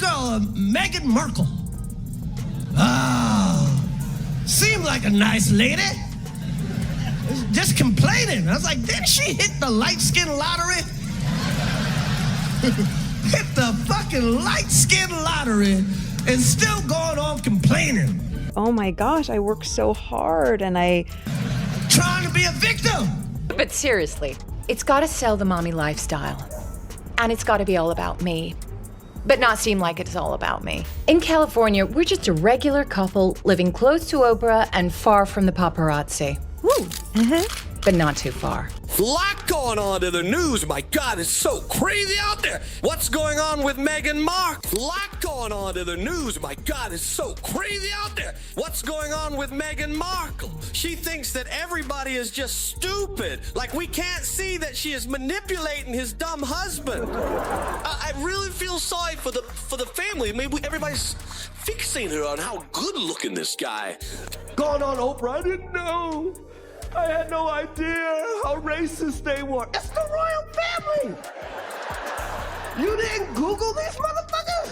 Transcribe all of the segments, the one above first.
girl, Meghan Markle. Oh, seemed like a nice lady. Just complaining. I was like, didn't she hit the light skin lottery? Hit the fucking light skin lottery and still going on complaining. Oh my gosh, I work so hard and Trying to be a victim. But seriously, it's gotta sell the mommy lifestyle. And it's gotta be all about me. But not seem like it's all about me. In California, we're just a regular couple living close to Oprah and far from the paparazzi. Woo! But not too far. Lot going on in the news. My God, it's so crazy out there. What's going on with Meghan Markle? Lot going on in the news. My God, it's so crazy out there. What's going on with Meghan Markle? She thinks that everybody is just stupid. Like we can't see that she is manipulating his dumb husband. I really feel sorry for the family. Maybe everybody's fixated on how good looking this guy. Going on, Oprah, I didn't know. I had no idea how racist they were. It's the royal family. You didn't Google these motherfuckers?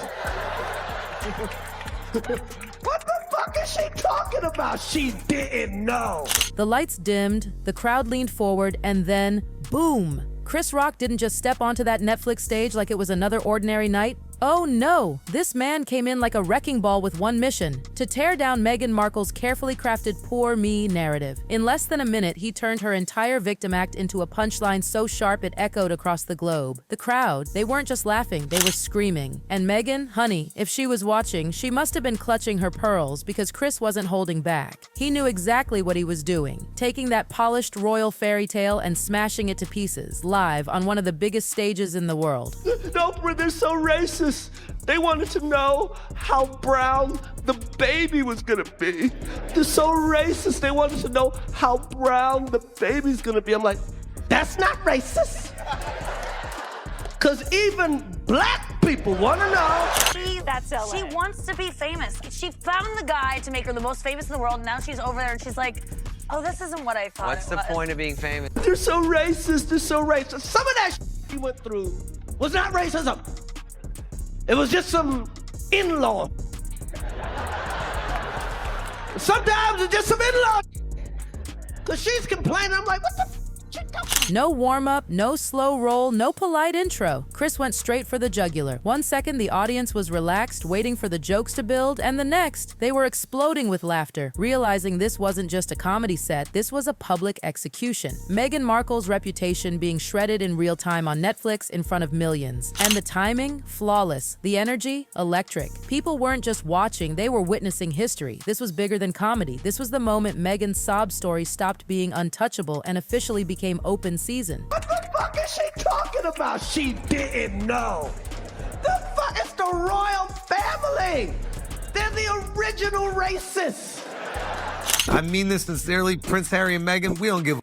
What the fuck is she talking about? She didn't know. The lights dimmed, the crowd leaned forward, and then, boom! Chris Rock didn't just step onto that Netflix stage like it was another ordinary night. Oh no! This man came in like a wrecking ball with one mission: to tear down Meghan Markle's carefully crafted poor me narrative. In less than a minute, he turned her entire victim act into a punchline so sharp it echoed across the globe. The crowd, they weren't just laughing, they were screaming. And Meghan, honey, if she was watching, she must have been clutching her pearls because Chris wasn't holding back. He knew exactly what he was doing, taking that polished royal fairy tale and smashing it to pieces, live on one of the biggest stages in the world. Oprah, they're so racist. They wanted to know how brown the baby was gonna be. They're so racist. They wanted to know how brown the baby's gonna be. I'm like, that's not racist. Cause even black people wanna know. That's LA. She wants to be famous. She found the guy to make her the most famous in the world, and now she's over there and she's like, oh, this isn't what I thought. What's the point of being famous? They're so racist, they're so racist. Some of that she went through was not racism. It was just some in-law. Sometimes it's just some in-law. Cause she's complaining, I'm like, what the f***? No warm-up, no slow roll, no polite intro. Chris went straight for the jugular. 1 second, the audience was relaxed, waiting for the jokes to build, and the next, they were exploding with laughter, realizing this wasn't just a comedy set, this was a public execution. Meghan Markle's reputation being shredded in real time on Netflix in front of millions. And the timing? Flawless. The energy? Electric. People weren't just watching, they were witnessing history. This was bigger than comedy. This was the moment Meghan's sob story stopped being untouchable and officially became open season. What the fuck is she talking about? She didn't know. The fuck? It's the royal family. They're the original racists. I mean this sincerely, Prince Harry and Meghan, we don't give a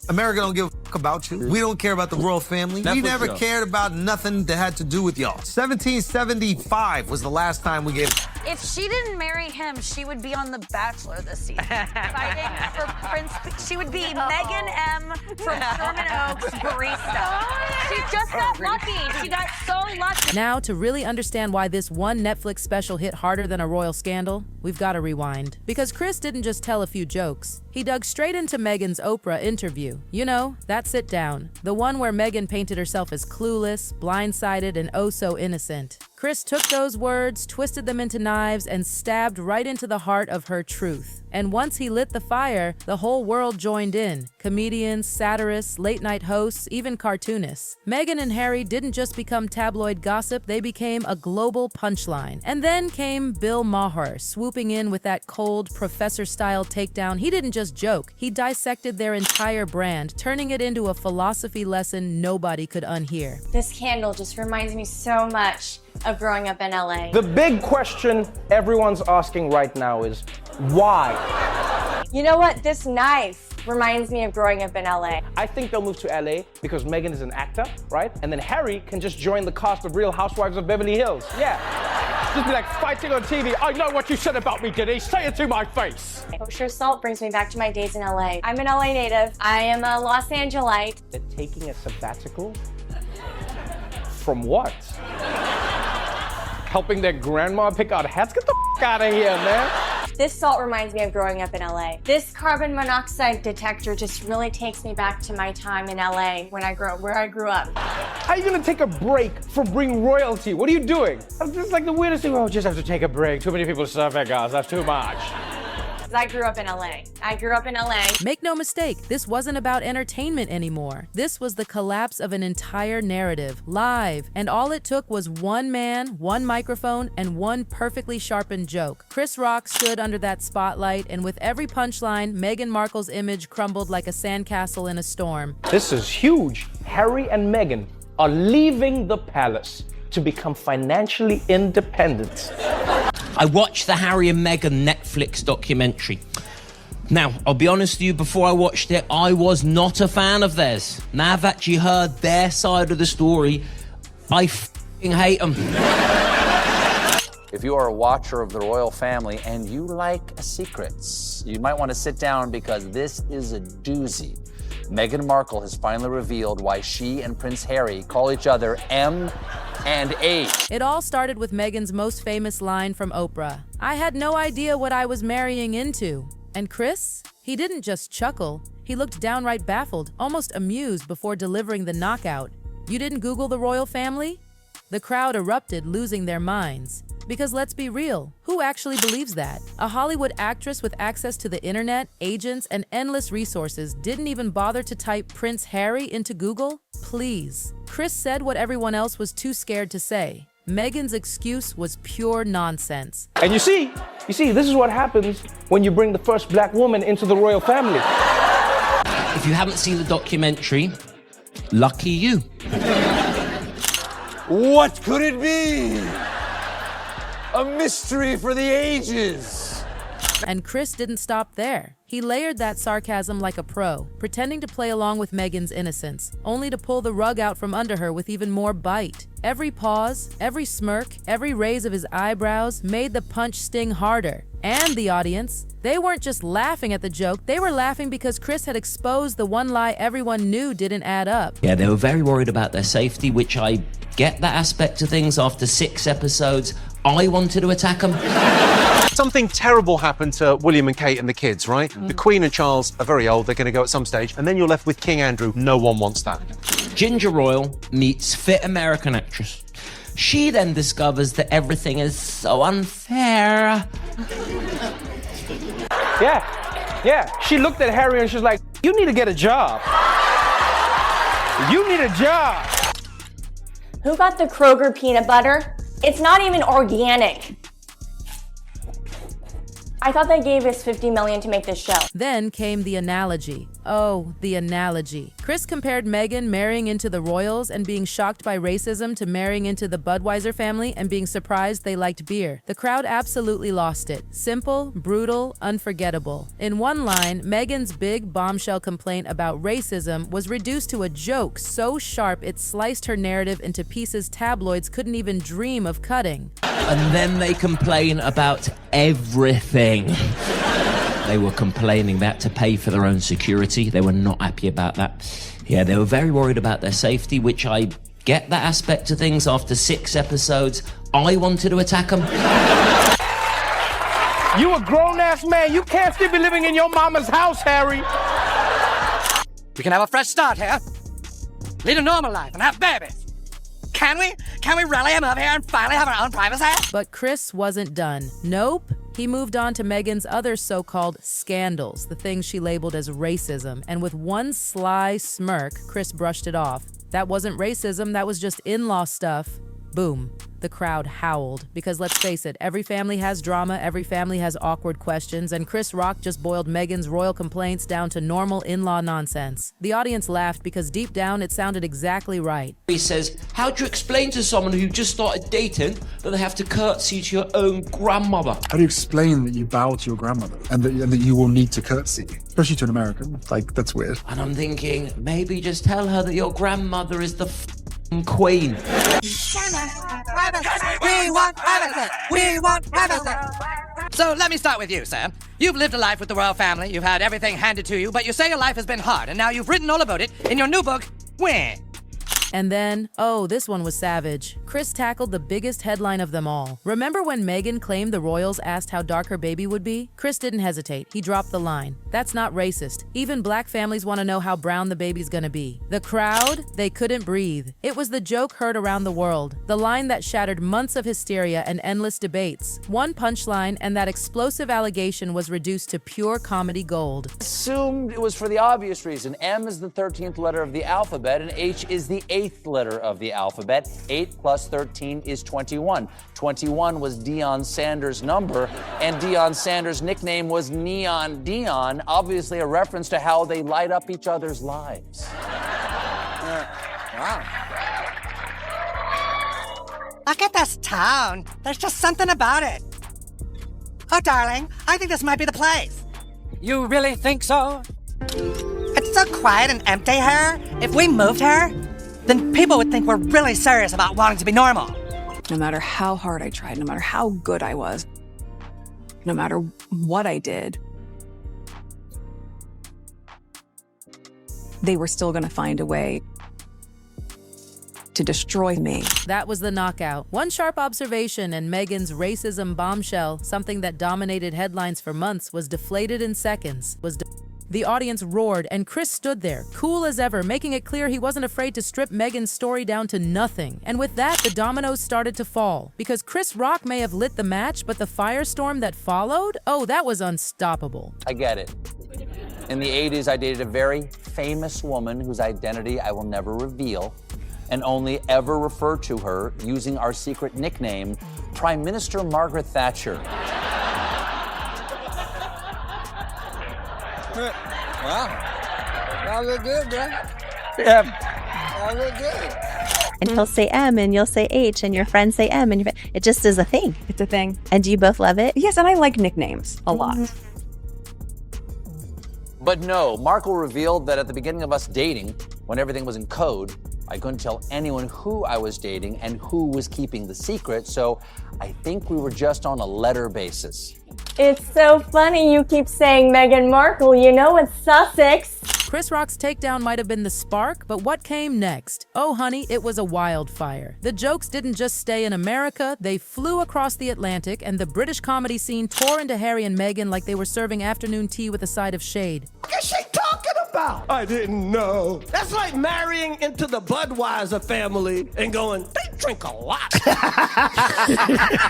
America don't give a about you. We don't care about the royal family. We never cared about nothing that had to do with y'all. 1775 was the last time we gave. If she didn't marry him, she would be on The Bachelor this season. Fighting for Prince. She would be Megan M. from Sherman Oaks barista. She just got lucky. She got so lucky. Now, to really understand why this one Netflix special hit harder than a royal scandal, we've got to rewind. Because Chris didn't just tell a few jokes. He dug straight into Meghan's Oprah interview. You know, that sit down. The one where Meghan painted herself as clueless, blindsided, and oh so innocent. Chris took those words, twisted them into knives, and stabbed right into the heart of her truth. And once he lit the fire, the whole world joined in. Comedians, satirists, late-night hosts, even cartoonists. Meghan and Harry didn't just become tabloid gossip, they became a global punchline. And then came Bill Maher, swooping in with that cold, professor-style takedown. He didn't just joke, he dissected their entire brand, turning it into a philosophy lesson nobody could unhear. This candle just reminds me so much of growing up in LA. The big question everyone's asking right now is, why? You know what? This knife reminds me of growing up in LA. I think they'll move to LA because Meghan is an actor, right? And then Harry can just join the cast of Real Housewives of Beverly Hills. Yeah. Just be like fighting on TV. I know what you said about me, Denise. Say it to my face. Kosher salt brings me back to my days in LA. I'm an LA native. I am a Los Angelite. They're taking a sabbatical? From what? helping their grandma pick out hats. Get the out of here, man. This salt reminds me of growing up in LA. This carbon monoxide detector just really takes me back to my time in LA where I grew up. How are you gonna take a break from being royalty? What are you doing? This is like the weirdest thing. Oh, just have to take a break. Too many people surfing us. That's too much. I grew up in LA. Make no mistake, this wasn't about entertainment anymore. This was the collapse of an entire narrative, live, and all it took was one man, one microphone, and one perfectly sharpened joke. Chris Rock stood under that spotlight, and with every punchline, Meghan Markle's image crumbled like a sandcastle in a storm. This is huge. Harry and Meghan are leaving the palace to become financially independent. I watched the Harry and Meghan Netflix documentary. Now, I'll be honest with you, before I watched it, I was not a fan of theirs. Now I've actually heard their side of the story, I f***ing hate them. If you are a watcher of the royal family and you like secrets, you might want to sit down because this is a doozy. Meghan Markle has finally revealed why she and Prince Harry call each other M and H. It all started with Meghan's most famous line from Oprah. I had no idea what I was marrying into. And Chris? He didn't just chuckle. He looked downright baffled, almost amused before delivering the knockout. You didn't Google the royal family? The crowd erupted, losing their minds. Because let's be real, who actually believes that? A Hollywood actress with access to the internet, agents, and endless resources didn't even bother to type Prince Harry into Google? Please. Chris said what everyone else was too scared to say. Meghan's excuse was pure nonsense. And you see, this is what happens when you bring the first black woman into the royal family. If you haven't seen the documentary, lucky you. What could it be? A mystery for the ages. And Chris didn't stop there. He layered that sarcasm like a pro, pretending to play along with Meghan's innocence, only to pull the rug out from under her with even more bite. Every pause, every smirk, every raise of his eyebrows made the punch sting harder. And the audience, they weren't just laughing at the joke, they were laughing because Chris had exposed the one lie everyone knew didn't add up. Yeah, they were very worried about their safety, which I get that aspect of things. After 6 episodes, I wanted to attack them. Something terrible happened to William and Kate and the kids, right? The Queen and Charles are very old, they're going to go at some stage, and then you're left with King Andrew. No one wants that. Ginger Royal meets fit American actress. She then discovers that everything is so unfair. Yeah. She looked at Harry and she's like, you need to get a job. You need a job. Who got the Kroger peanut butter? It's not even organic. I thought they gave us $50 million to make this show. Then came the analogy. Oh, the analogy. Chris compared Meghan marrying into the royals and being shocked by racism to marrying into the Budweiser family and being surprised they liked beer. The crowd absolutely lost it. Simple, brutal, unforgettable. In one line, Meghan's big bombshell complaint about racism was reduced to a joke so sharp it sliced her narrative into pieces tabloids couldn't even dream of cutting. And then they complain about everything. They were complaining they had to pay for their own security. They were not happy about that. Yeah, they were very worried about their safety, which I get that aspect of things. After 6 episodes, I wanted to attack them. You a grown-ass man. You can't still be living in your mama's house, Harry. We can have a fresh start here. Lead a normal life and have babies. Can we? Can we rally him up here and finally have our own privacy? But Chris wasn't done. Nope. He moved on to Meghan's other so-called scandals, the things she labeled as racism, and with one sly smirk, Chris brushed it off. That wasn't racism, that was just in-law stuff. Boom. The crowd howled, because let's face it, every family has drama, every family has awkward questions, and Chris Rock just boiled Meghan's royal complaints down to normal in-law nonsense. The audience laughed because deep down it sounded exactly right. He says, how do you explain to someone who just started dating that they have to curtsy to your own grandmother? How do you explain that you bow to your grandmother and that you will need to curtsy? Especially to an American. Like, that's weird. And I'm thinking, maybe just tell her that your grandmother is the queen. We want privacy. We want privacy. So let me start with you, sir. You've lived a life with the royal family. You've had everything handed to you, but you say your life has been hard, and now you've written all about it in your new book, When. And then, oh, this one was savage. Kris tackled the biggest headline of them all. Remember when Meghan claimed the royals asked how dark her baby would be? Kris didn't hesitate. He dropped the line. That's not racist. Even black families want to know how brown the baby's gonna be. The crowd, they couldn't breathe. It was the joke heard around the world. The line that shattered months of hysteria and endless debates. One punchline and that explosive allegation was reduced to pure comedy gold. Assumed it was for the obvious reason. M is the 13th letter of the alphabet, and H is the 8th letter of the alphabet. 8 plus 13 is 21. 21 was Deion Sanders' number, and Deion Sanders' nickname was Neon Dion, obviously a reference to how they light up each other's lives. Wow. Look at this town. There's just something about it. Oh, darling, I think this might be the place. You really think so? It's so quiet and empty here. If we moved here, then people would think we're really serious about wanting to be normal. No matter how hard I tried, no matter how good I was, no matter what I did, they were still going to find a way to destroy me. That was the knockout. One sharp observation and Meghan's racism bombshell, something that dominated headlines for months, was deflated in seconds. The audience roared, and Kris stood there, cool as ever, making it clear he wasn't afraid to strip Meghan's story down to nothing. And with that, the dominoes started to fall. Because Chris Rock may have lit the match, but the firestorm that followed? Oh, that was unstoppable. I get it. In the 80s, I dated a very famous woman whose identity I will never reveal, and only ever refer to her using our secret nickname, Prime Minister Margaret Thatcher. Wow. Y'all look good, bro. Yeah. Y'all look good. And he'll say M and you'll say H and your friends say M and it just is a thing. It's a thing. And do you both love it? Yes, and I like nicknames a lot. But no, Markle revealed that at the beginning of us dating, when everything was in code, I couldn't tell anyone who I was dating and who was keeping the secret, so I think we were just on a letter basis. It's so funny you keep saying Meghan Markle. You know it's Sussex. Chris Rock's takedown might have been the spark, but what came next? Oh, honey, it was a wildfire. The jokes didn't just stay in America, they flew across the Atlantic, and the British comedy scene tore into Harry and Meghan like they were serving afternoon tea with a side of shade. What is she talking about? I didn't know. That's like marrying into the Budweiser family and going, they drink a lot.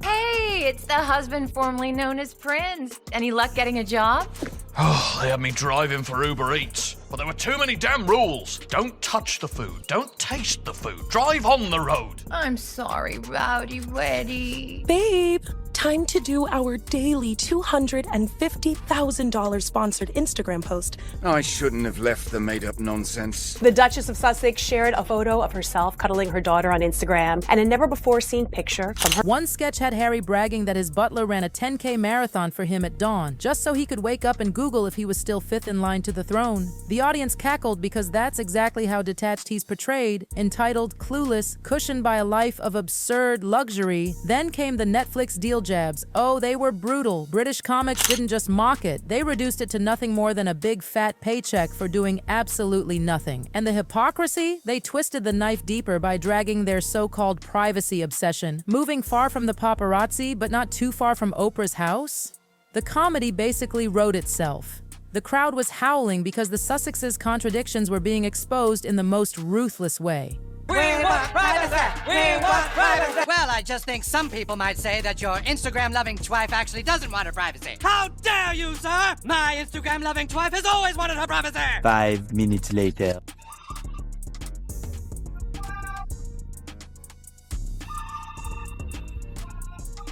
Hey, it's the husband formerly known as Prince. Any luck getting a job? Oh, they had me driving for Uber Eats, but there were too many damn rules. Don't touch the food, don't taste the food, drive on the road. I'm sorry, Rowdy Weddy. Babe, time to do our daily $250,000 sponsored Instagram post. I shouldn't have left the made-up nonsense. The Duchess of Sussex shared a photo of herself cuddling her daughter on Instagram and a never-before-seen picture from her. One sketch had Harry bragging that his butler ran a 10K marathon for him at dawn, just so he could wake up and Google if he was still fifth in line to the throne. The audience cackled because that's exactly how detached he's portrayed, entitled Clueless, cushioned by a life of absurd luxury. Then came the Netflix deal jabs. Oh, they were brutal. British comics didn't just mock it, they reduced it to nothing more than a big fat paycheck for doing absolutely nothing. And the hypocrisy? They twisted the knife deeper by dragging their so-called privacy obsession, moving far from the paparazzi but not too far from Oprah's house. The comedy basically wrote itself. The crowd was howling because the Sussexes' contradictions were being exposed in the most ruthless way. We want privacy! We want privacy! Well, I just think some people might say that your Instagram-loving wife actually doesn't want her privacy. How dare you, sir! My Instagram-loving wife has always wanted her privacy! 5 minutes later.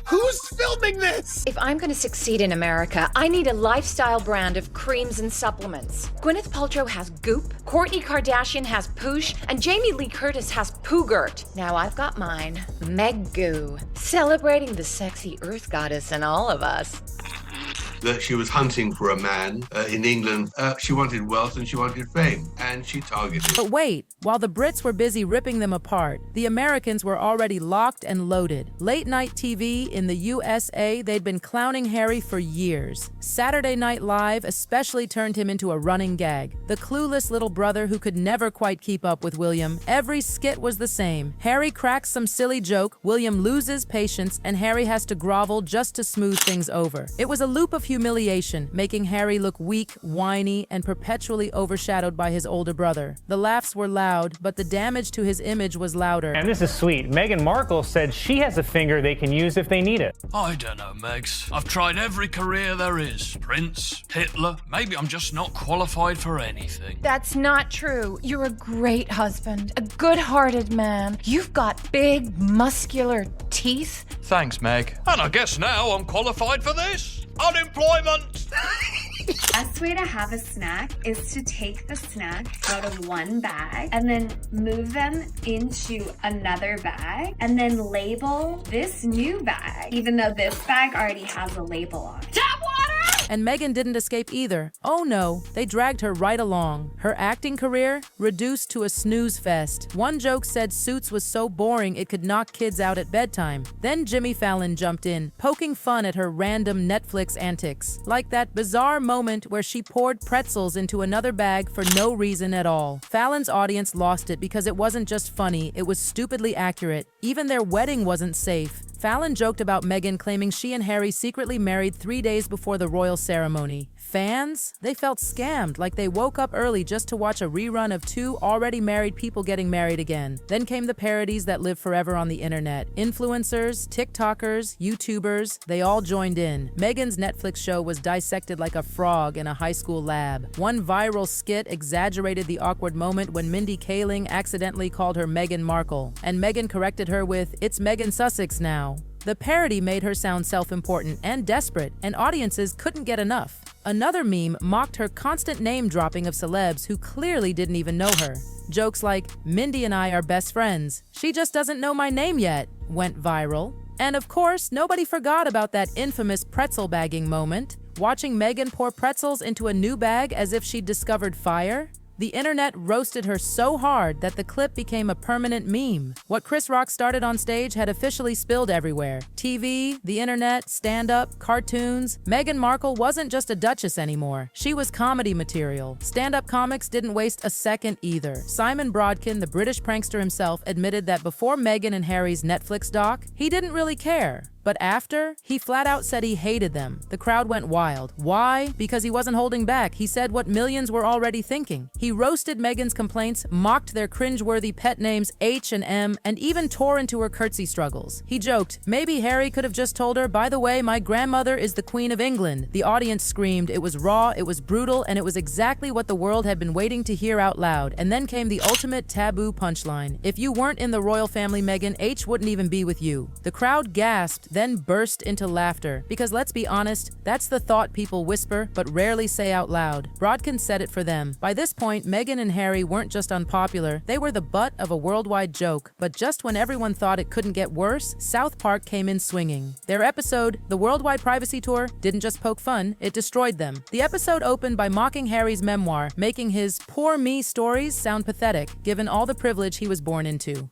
Who's filming this? If I'm going to succeed in America, I need a lifestyle brand of creams and supplements. Gwyneth Paltrow has Goop, Kourtney Kardashian has Poosh, and Jamie Lee Curtis has Poogert. Now I've got mine, Meg Goo, celebrating the sexy earth goddess in all of us. that she was hunting for a man in England. She wanted wealth and she wanted fame, and she targeted. But wait, while the Brits were busy ripping them apart, the Americans were already locked and loaded. Late night TV in the USA, they'd been clowning Harry for years. Saturday Night Live especially turned him into a running gag. The clueless little brother who could never quite keep up with William. Every skit was the same. Harry cracks some silly joke, William loses patience, and Harry has to grovel just to smooth things over. It was a loop of humiliation, making Harry look weak, whiny, and perpetually overshadowed by his older brother. The laughs were loud, but the damage to his image was louder. And this is sweet. Meghan Markle said she has a finger they can use if they need it. I don't know, Megs. I've tried every career there is. Prince, Hitler, maybe I'm just not qualified for anything. That's not true. You're a great husband, a good-hearted man. You've got big, muscular teeth. Thanks, Meg. And I guess now I'm qualified for this. Unemployment! Best way to have a snack is to take the snack out of one bag and then move them into another bag and then label this new bag, even though this bag already has a label on it. Tap water! And Meghan didn't escape either. Oh no, they dragged her right along. Her acting career reduced to a snooze fest. One joke said Suits was so boring it could knock kids out at bedtime. Then Jimmy Fallon jumped in, poking fun at her random Netflix antics, like that bizarre moment where she poured pretzels into another bag for no reason at all. Fallon's audience lost it because it wasn't just funny, it was stupidly accurate. Even their wedding wasn't safe. Fallon joked about Meghan claiming she and Harry secretly married 3 days before the royal ceremony. Fans? They felt scammed, like they woke up early just to watch a rerun of two already married people getting married again. Then came the parodies that live forever on the internet. Influencers, TikTokers, YouTubers, they all joined in. Meghan's Netflix show was dissected like a frog in a high school lab. One viral skit exaggerated the awkward moment when Mindy Kaling accidentally called her Meghan Markle, and Meghan corrected her with, "It's Meghan Sussex now." The parody made her sound self-important and desperate, and audiences couldn't get enough. Another meme mocked her constant name-dropping of celebs who clearly didn't even know her. Jokes like, "Mindy and I are best friends. She just doesn't know my name yet," went viral. And of course, nobody forgot about that infamous pretzel bagging moment. Watching Meghan pour pretzels into a new bag as if she'd discovered fire. The internet roasted her so hard that the clip became a permanent meme. What Chris Rock started on stage had officially spilled everywhere. TV, the internet, stand-up, cartoons. Meghan Markle wasn't just a duchess anymore. She was comedy material. Stand-up comics didn't waste a second either. Simon Brodkin, the British prankster himself, admitted that before Meghan and Harry's Netflix doc, he didn't really care. But after, he flat out said he hated them. The crowd went wild. Why? Because he wasn't holding back. He said what millions were already thinking. He roasted Meghan's complaints, mocked their cringeworthy pet names H and M, and even tore into her curtsy struggles. He joked, maybe Harry could have just told her, by the way, my grandmother is the Queen of England. The audience screamed. It was raw, it was brutal, and it was exactly what the world had been waiting to hear out loud. And then came the ultimate taboo punchline. If you weren't in the royal family, Meghan, H wouldn't even be with you. The crowd gasped, then burst into laughter. Because let's be honest, that's the thought people whisper but rarely say out loud. Brodkin said it for them. By this point, Meghan and Harry weren't just unpopular, they were the butt of a worldwide joke. But just when everyone thought it couldn't get worse, South Park came in swinging. Their episode, The Worldwide Privacy Tour, didn't just poke fun, it destroyed them. The episode opened by mocking Harry's memoir, making his poor me stories sound pathetic, given all the privilege he was born into.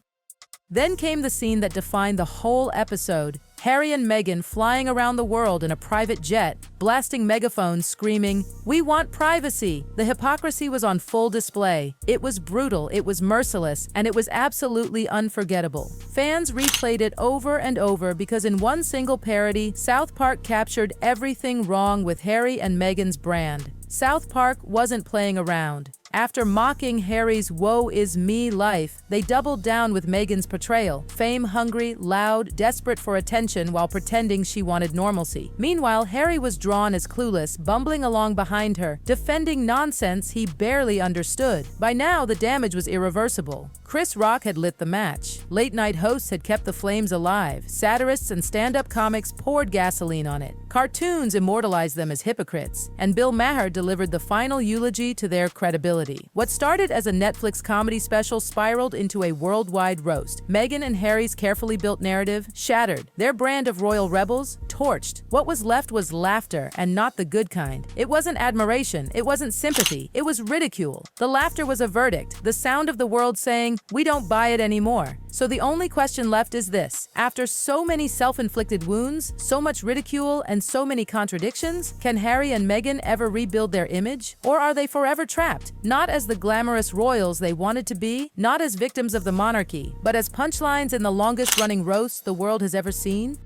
Then came the scene that defined the whole episode. Harry and Meghan flying around the world in a private jet, blasting megaphones screaming, "We want privacy!" The hypocrisy was on full display. It was brutal, it was merciless, and it was absolutely unforgettable. Fans replayed it over and over because in one single parody, South Park captured everything wrong with Harry and Meghan's brand. South Park wasn't playing around. After mocking Harry's woe is me life, they doubled down with Meghan's portrayal, fame-hungry, loud, desperate for attention while pretending she wanted normalcy. Meanwhile, Harry was drawn as clueless, bumbling along behind her, defending nonsense he barely understood. By now, the damage was irreversible. Chris Rock had lit the match. Late-night hosts had kept the flames alive. Satirists and stand-up comics poured gasoline on it. Cartoons immortalized them as hypocrites. And Bill Maher delivered the final eulogy to their credibility. credibility. What started as a Netflix comedy special spiraled into a worldwide roast. Meghan and Harry's carefully built narrative shattered. Their brand of royal rebels torched. What was left was laughter, and not the good kind. It wasn't admiration, it wasn't sympathy, it was ridicule. The laughter was a verdict, the sound of the world saying, "We don't buy it anymore." So the only question left is this: after so many self-inflicted wounds, so much ridicule, and so many contradictions, can Harry and Meghan ever rebuild their image? Or are they forever trapped, not as the glamorous royals they wanted to be, not as victims of the monarchy, but as punchlines in the longest-running roast the world has ever seen?